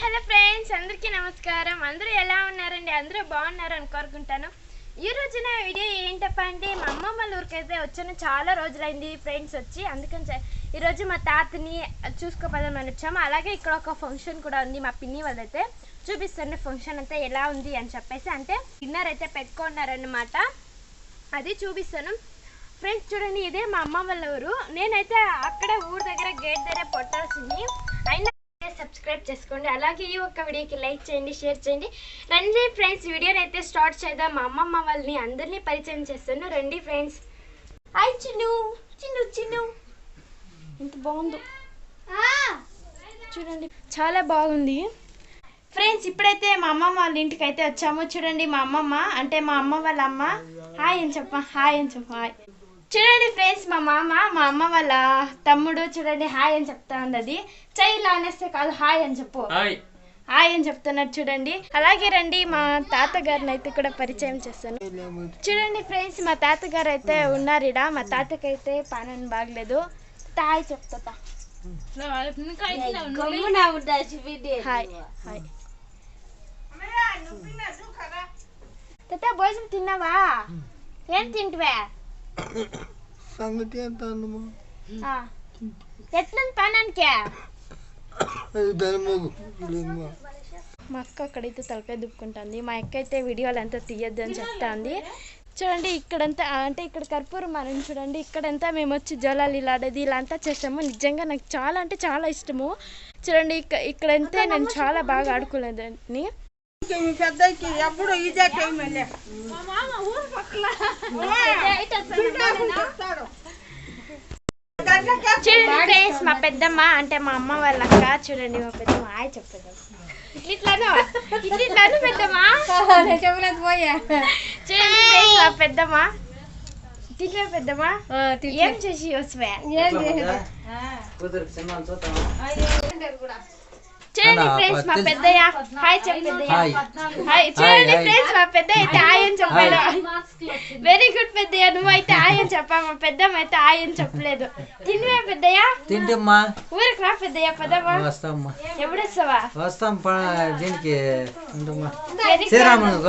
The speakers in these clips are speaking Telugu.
హలో ఫ్రెండ్స్, అందరికీ నమస్కారం. అందరూ ఎలా ఉన్నారండి? అందరూ బాగున్నారని కోరుకుంటాను. ఈ రోజు నా వీడియో ఏంటప్ప అంటే మా అమ్మమ్మ ఊరికైతే వచ్చాను. చాలా రోజులైంది ఫ్రెండ్స్ వచ్చి, అందుకని ఈరోజు మా తాతని చూసుకోపోదామని వచ్చాము. అలాగే ఇక్కడ ఒక ఫంక్షన్ కూడా ఉంది. మా పిన్ని వాళ్ళైతే చూపిస్తాను ఫంక్షన్ అంతా ఎలా ఉంది అని చెప్పేసి. అంటే డిన్నర్ అయితే పెట్టుకున్నారన్నమాట, అది చూపిస్తాను ఫ్రెండ్స్. చూడండి, ఇదే మా అమ్మ వాళ్ళ ఊరు. నేనైతే అక్కడ ఊరు దగ్గర గేట్ దగ్గర పొట్టాల్సింది. అయినా సబ్స్క్రైబ్ చేసుకోండి, అలాగే ఈ ఒక్క వీడియోకి లైక్ చేయండి, షేర్ చేయండి. రండి ఫ్రెండ్స్, వీడియోని అయితే స్టార్ట్ చేద్దాం. మా అమ్మమ్మ వాళ్ళని అందరినీ పరిచయం చేస్తాను. రండి ఫ్రెండ్స్. హాయ్ చిన్ను, చిన్ను చిన్ను, ఎంత బాగుందో చూడండి, చాలా బాగుంది ఫ్రెండ్స్. ఇప్పుడైతే మా అమ్మమ్మ వాళ్ళ ఇంటికి అయితే వచ్చాము. చూడండి, మా అమ్మమ్మ అంటే మా అమ్మ వాళ్ళ అమ్మ. హాయ్ అని చెప్ప, హాయ్ అని చెప్ప, హాయ్. చూడండి ఫ్రెండ్స్, మా అమ్మ వాళ్ళ తమ్ముడు చూడండి హాయ్ అని చెప్తా ఉంది. అది చైలా అనేస్తే కాదు, హాయ్ అని చెప్పు, హాయ్ అని చెప్తున్నారు చూడండి. అలాగే రండి, మా తాతగారిని అయితే కూడా పరిచయం చేస్తాను. చూడండి ఫ్రెండ్స్, మా తాతగారు అయితే ఉన్నారు ఇడా. మా తాతకైతే పానం బాగలేదు. హాయ్ చెప్తా, హాయ్ హాయ్. తాత భోజనం తిన్నావా? ఏం తింటువే? ఎట్లా పానానికే? మా అక్క అక్కడైతే తలకాయ దుప్పుకుంటుంది. మా అక్క అయితే వీడియోలు అంతా తీయద్దు అని చెప్తా ఉంది. చూడండి, ఇక్కడంతా అంటే ఇక్కడ కర్పూరం మనం చూడండి, ఇక్కడంతా మేము వచ్చి జోలాలు ఇలాడేది ఇలా అంతా చేస్తాము. నిజంగా నాకు చాలా అంటే చాలా ఇష్టము. చూడండి, ఇక్కడంతే నేను చాలా బాగా ఆడుకోలేదని. ఎప్పుడు ఇదే చూడండి మా పెద్దమ్మ అంటే మా అమ్మ వాళ్ళ అక్క. చూడండి మా పెద్దమ్మ హాయ్ చెప్పేది. ఇట్లాను పెద్దమ్మ చెప్పలేదు పోయా. చూడండి మా పెద్దమ్మ తిట్లే పెద్దమ్మ ఏం చేసి వస్తువే. చూడండి ఫ్రెండ్స్, మా పెద్దయ్య హాయ్ చెప్పేద్దయ్య. హాయ్. చూడండి ఫ్రెండ్స్, మా పెద్ద అయితే హాయ్ అని చెప్పాడు. వెరీ గుడ్ పెద్దయ్య, నువ్వు అయితే హాయ్ అని చెప్పా. మా పెద్దమ్మ అయితే హాయ్ అని చెప్పలేదు. తిండివే పెద్దయ్య? తింటమ్మా. ఊరికి రా పెద్దయ్య, పదమ్మా. వస్తామ్మా. ఎప్పుడు వస్తావా? వస్తాం దీనికి శ్రీరామునికి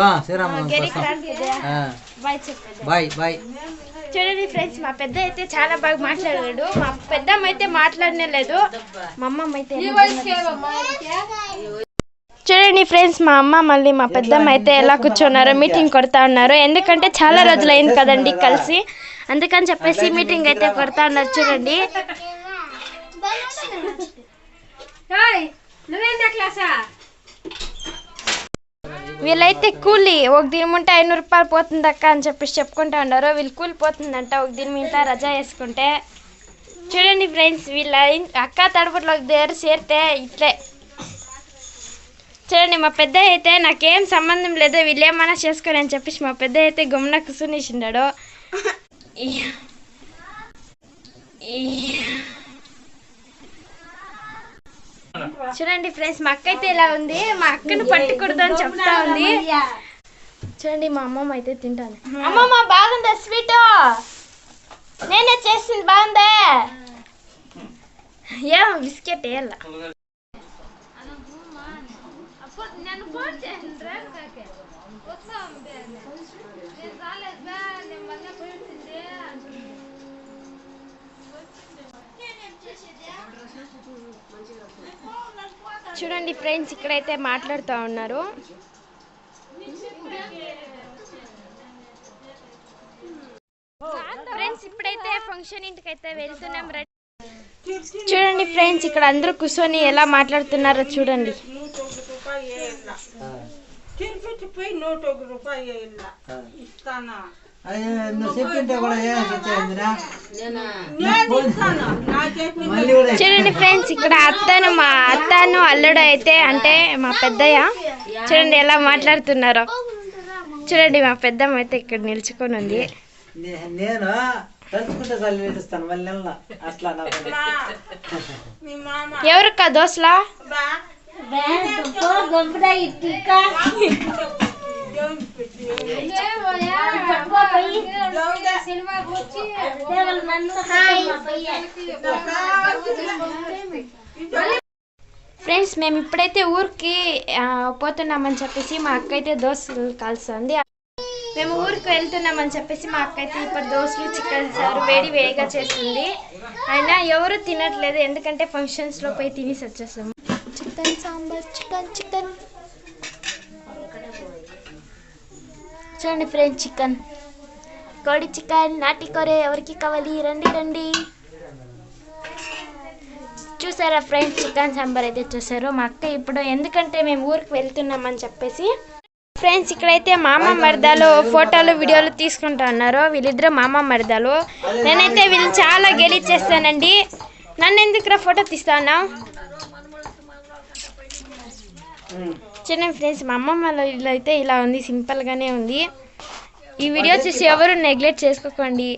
బాయ్ చెప్పేది. Bye bye. చూడండి ఫ్రెండ్స్, మా పెద్ద అయితే చాలా బాగా మాట్లాడాడు. మా పెద్దమ్మ అయితే మాట్లాడనే లేదు. మా అమ్మమ్మ అయితే చూడండి ఫ్రెండ్స్, మా అమ్మ మళ్ళీ మా పెద్దమ్మ అయితే ఎలా కూర్చున్నారో మీటింగ్ కొడతా ఉన్నారు. ఎందుకంటే చాలా రోజులు అయింది కదండి కలిసి, అందుకని చెప్పేసి మీటింగ్ అయితే కొడతా ఉన్నారు. చూడండి, వీళ్ళైతే కూలి ఒక దినం ఉంటే 500 రూపాయలు పోతుంది అక్క అని చెప్పేసి చెప్పుకుంటా ఉన్నారు. వీళ్ళు కూలి పోతుందంట ఒక దినం ఇంత రజా వేసుకుంటే. చూడండి ఫ్రెండ్స్, వీళ్ళ అక్క తడుపుట్లో దగ్గర చేరితే ఇట్లే. చూడండి, మా పెద్ద అయితే నాకేం సంబంధం లేదు, వీళ్ళు ఏమన్నా చేసుకోని అని చెప్పేసి మా పెద్ద అయితే గమ్మున కూర్చునేసిండాడు. చూడండి ఫ్రెండ్స్, మా అక్క అయితే ఇలా ఉంది. మా అక్కను పట్టుకూడదు అని చెప్తా ఉంది. చూడండి, మా అమ్మమ్మ అయితే తింటాను. అమ్మమ్మ బాగుందా స్వీట్? నేనే చేసింది బాగుందా? ఏమో బిస్కెట్ వేయాల. చూడండి ఫ్రెండ్స్, ఇక్కడైతే మాట్లాడుతూ ఉన్నారు. ఫ్రెండ్స్, ఇప్పుడైతే ఫంక్షన్ ఇంటికి అయితే వెళ్తున్నాం. చూడండి ఫ్రెండ్స్, ఇక్కడ అందరూ కూర్చొని ఎలా మాట్లాడుతున్నారో చూడండి. చూడండి ఫ్రెండ్స్, ఇక్కడ మా అత్తను అల్లుడు అయితే అంటే మా పెద్దయ్య చూడండి ఎలా మాట్లాడుతున్నారో. చూడండి, మా పెద్దమ్మ అయితే ఇక్కడ నిల్చుకొని ఉంది. నేను ఎవరుకా దోశలా? ఫ్రెండ్స్ మేము ఇప్పుడైతే ఊరికి పోతున్నామని చెప్పేసి మా అక్క అయితే దోశలు కాల్స్తుంది. మేము ఊరికి వెళ్తున్నామని చెప్పేసి మా అక్క అయితే ఇప్పుడు దోశలు చికెన్ సారు వేడి వేడిగా చేస్తుంది. అయినా ఎవరు తినట్లేదు, ఎందుకంటే ఫంక్షన్స్లో పోయి తినేసి వచ్చేస్తాము. చికెన్ సాంబార్, చికెన్ చూడండి ఫ్రెండ్స్, చికెన్ కోడి చికెన్ నాటి కూర ఎవరికి కావాలి రండి. చూసారా ఫ్రెండ్స్, చికెన్ సాంబార్ అయితే చూసారు మా అక్క ఇప్పుడు, ఎందుకంటే మేము ఊరికి వెళ్తున్నామని చెప్పేసి. ఫ్రెండ్స్ ఇక్కడైతే మామ మరదాలు ఫోటోలు వీడియోలు తీసుకుంటా ఉన్నారు. వీళ్ళిద్దరు మామ మరదాలు. నేనైతే వీళ్ళు చాలా గెలిచేస్తానండి. నన్ను ఎందుకు ఫోటో తీస్తాను చూడండి ఫ్రెండ్స్, మా అమ్మమ్మ ఇల్లు అయితే ఇలా ఉంది, సింపుల్గానే ఉంది. ఈ వీడియో చూసి ఎవరు నెగ్లెక్ట్ చేసుకోకండి.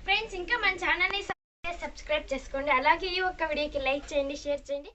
ఫ్రెండ్స్ ఇంకా మన ఛానల్ని సబ్స్క్రైబ్ చేసుకోండి. అలాగే ఈ ఒక్క వీడియోకి లైక్ చేయండి, షేర్ చేయండి.